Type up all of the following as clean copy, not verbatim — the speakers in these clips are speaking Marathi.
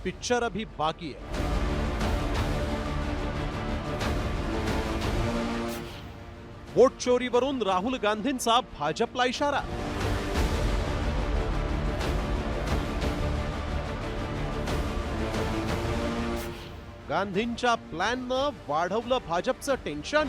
पिक्चर अभी बाकी है। वोट चोरीवरून राहुल गांधींचा भाजपला इशारा। गांधींच्या प्लॅननं वाढवलं भाजपचं टेन्शन।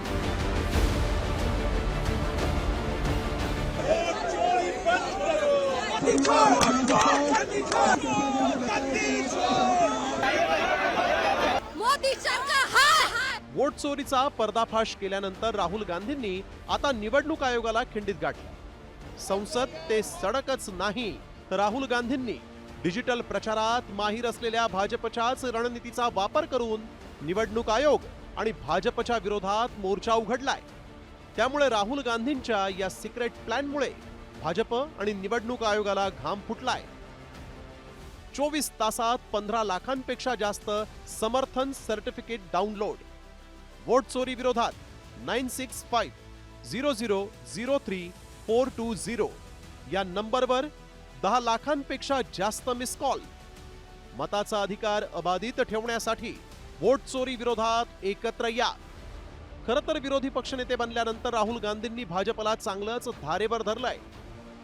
वोट चोरीचा पर्दाफाश केल्यानंतर राहुल गांधींनी आता निवडणूक आयोगाला खिंडीत गाठलं। संसद ते सडकच नाही तर राहुल गांधींनी डिजिटल प्रचारात माहीर असलेल्या भाजपच्याच रणनीतीचा वापर करून निवडणूक आयोग आणि भाजपच्या विरोधात मोर्चा उघडलाय। त्यामुळे राहुल गांधींच्या या सिक्रेट प्लॅनमुळे भाजप आणि निवडणूक आयोगाला घाम फुटलाय। 24 तासात 15 लाखांपेक्षा जास्त समर्थन सर्टिफिकेट डाउनलोड। वोट चोरी विरोधात 9650003420 या नंबरवर 10 लाखांपेक्षा जास्त मिस कॉल। मताचा अधिकार अबाधित ठेवण्यासाठी वोट चोरी विरोधात एकत्र या। खरं तर विरोधी पक्षनेते बनल्यानंतर राहुल गांधींनी भाजपला चांगलंच धारेवर धरलंय।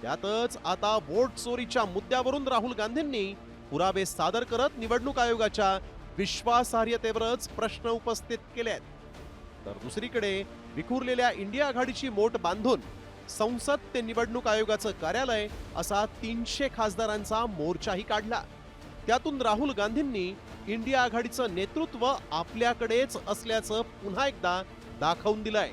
त्यातच आता वोट चोरीच्या मुद्द्यावरून राहुल गांधींनी पुरावे सादर करत निवडणूक आयोगाच्या विश्वासार्हतेवरच प्रश्न उपस्थित केलेत। तर दुसरीकडे विखुरलेल्या इंडिया आघाडीची मोठ बांधून संसद ते निवडणूक आयोगाचं कार्यालय असा 300 खासदारांचा मोर्चाही काढला। त्यातून राहुल गांधींनी इंडिया आघाडीचं नेतृत्व आपल्याकडेच असल्याचं पुन्हा एकदा दाखवून दिलंय।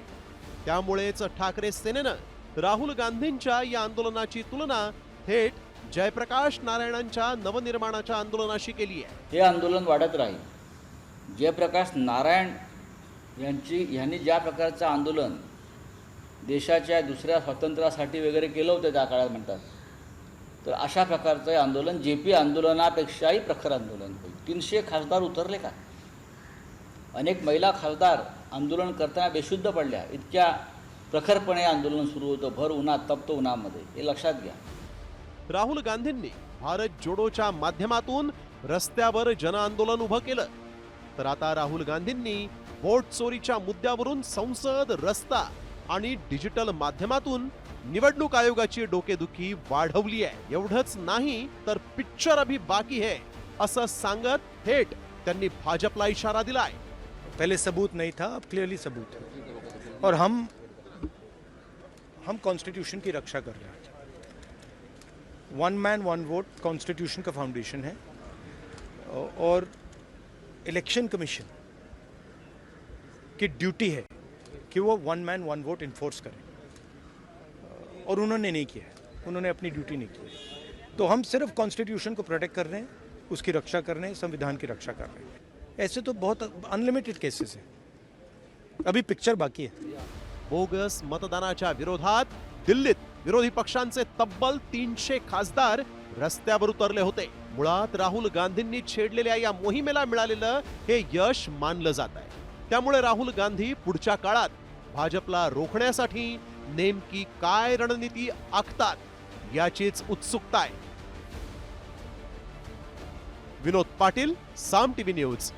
त्यामुळेच ठाकरे सेनेनं राहुल गांधींच्या या आंदोलनाची तुलना थेट जयप्रकाश नारायणांच्या नवनिर्माणाच्या आंदोलनाशी केली आहे। हे आंदोलन वाढत राहील। जयप्रकाश नारायण यांनी ज्या प्रकारचं आंदोलन देशाच्या दुसऱ्या स्वातंत्र्यासाठी वगैरे केलं होतं त्या काळात म्हणतात, तर अशा प्रकारचं हे आंदोलन जेपी आंदोलनापेक्षाही प्रखर आंदोलन होईल। 300 खासदार उतरले का? अनेक महिला खासदार आंदोलन करताना बेशुद्ध पडल्या। इतक्या प्रखरपणे आंदोलन सुरू होतं, भर उन्हात, तप्त उन्हामध्ये। हे लक्षात घ्या। राहुल गांधींनी भारत जोडोच्या माध्यमातून रस्त्यावर जनआंदोलन उभं केलं, तर आता राहुल गांधींनी वोट चोरीच्या मुद्द्यावरून संसद, रस्ता आणि डिजिटल माध्यमातून निवडणूक आयोगाची डोकेदुखी वाढवली आहे। एवढंच नाही तर पिक्चर अभी बाकी है असं सांगत थेट त्यांनी भाजपला इशारा दिलाय। पहले सबूत नहीं था, अब क्लियरली सबूत है और हम कॉन्स्टिट्यूशन की रक्षा कर रहे हैं। One man one vote constitution का फाउंडेशन है और इलेक्शन कमीशन की ड्यूटी है कि वो one man one vote enforce करें, और उन्होंने नहीं किया है। उन्होंने अपनी ड्यूटी नहीं की। तो हम सिर्फ कॉन्स्टिट्यूशन को प्रोटेक्ट कर रहे हैं, उसकी रक्षा कर रहे हैं, संविधान की रक्षा कर रहे हैं। ऐसे तो बहुत अनलिमिटेड केसेस हैं, अभी पिक्चर बाकी है। बोगस मतदानाच्या विरोधात दिल्लीत विरोधी पक्षांचे तब्बल 300 खासदार रस्त्यावर उतरले होते। मुळात राहुल गांधींनी छेडलेल्या या मोहिमेला मिळालेलं हे यश मानलं जात आहे। त्यामुळे राहुल गांधी पुढच्या काळात भाजपला रोखण्यासाठी नेमकी काय रणनीती आखतात याचीच उत्सुकता आहे। विनोद पाटील, साम टीव्ही न्यूज।